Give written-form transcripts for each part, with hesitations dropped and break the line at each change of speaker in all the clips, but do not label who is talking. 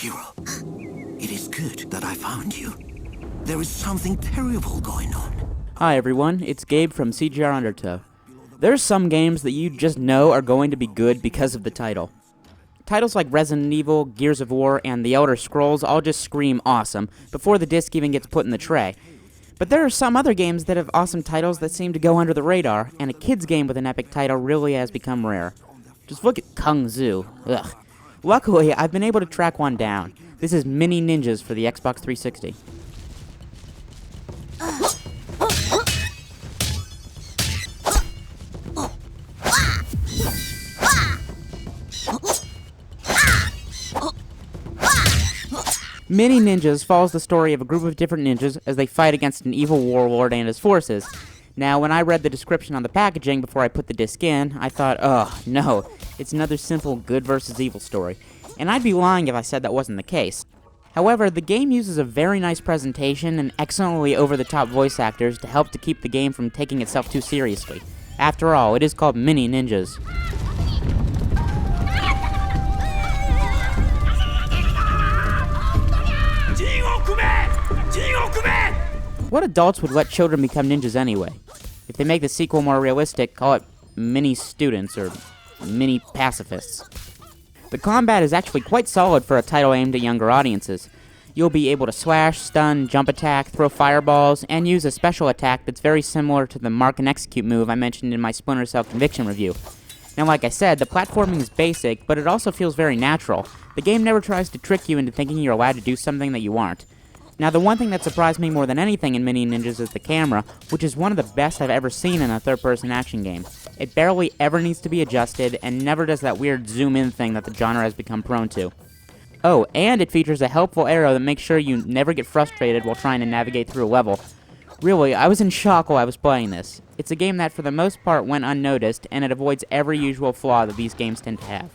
Hero, it is good that I found you. There is something terrible going on.
Hi everyone, it's Gabe from CGR Undertow. There's some games that you just know are going to be good because of the title. Titles like Resident Evil, Gears of War, and The Elder Scrolls all just scream awesome before the disc even gets put in the tray. But there are some other games that have awesome titles that seem to go under the radar, and a kid's game with an epic title really has become rare. Just look at Kung Fu. Ugh. Luckily, I've been able to track one down. This is Mini Ninjas for the Xbox 360. Mini Ninjas follows the story of a group of different ninjas as they fight against an evil warlord and his forces. Now, when I read the description on the packaging before I put the disc in, I thought, oh, no, it's another simple good versus evil story. And I'd be lying if I said that wasn't the case. However, the game uses a very nice presentation and excellently over-the-top voice actors to help to keep the game from taking itself too seriously. After all, it is called Mini Ninjas. What adults would let children become ninjas anyway? If they make the sequel more realistic, call it Mini Students or Mini Pacifists. The combat is actually quite solid for a title aimed at younger audiences. You'll be able to slash, stun, jump attack, throw fireballs, and use a special attack that's very similar to the Mark and Execute move I mentioned in my Splinter Cell Conviction review. Now, like I said, the platforming is basic, but it also feels very natural. The game never tries to trick you into thinking you're allowed to do something that you aren't. Now, the one thing that surprised me more than anything in Mini Ninjas is the camera, which is one of the best I've ever seen in a third-person action game. It barely ever needs to be adjusted, and never does that weird zoom-in thing that the genre has become prone to. Oh, and it features a helpful arrow that makes sure you never get frustrated while trying to navigate through a level. Really, I was in shock while I was playing this. It's a game that for the most part went unnoticed, and it avoids every usual flaw that these games tend to have.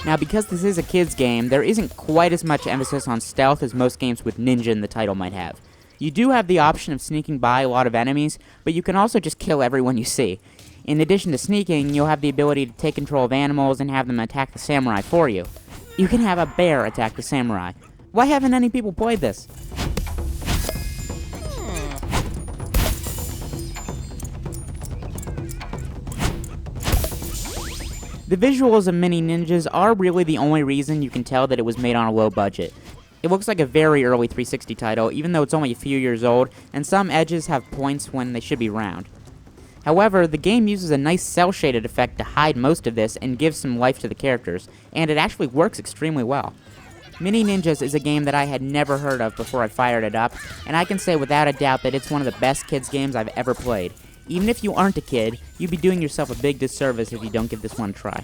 Now, because this is a kid's game, there isn't quite as much emphasis on stealth as most games with ninja in the title might have. You do have the option of sneaking by a lot of enemies, but you can also just kill everyone you see. In addition to sneaking, you'll have the ability to take control of animals and have them attack the samurai for you. You can have a bear attack the samurai. Why haven't any people played this? The visuals of Mini Ninjas are really the only reason you can tell that it was made on a low budget. It looks like a very early 360 title, even though it's only a few years old, and some edges have points when they should be round. However, the game uses a nice cel-shaded effect to hide most of this and give some life to the characters, and it actually works extremely well. Mini Ninjas is a game that I had never heard of before I fired it up, and I can say without a doubt that it's one of the best kids games I've ever played. Even if you aren't a kid, you'd be doing yourself a big disservice if you don't give this one a try.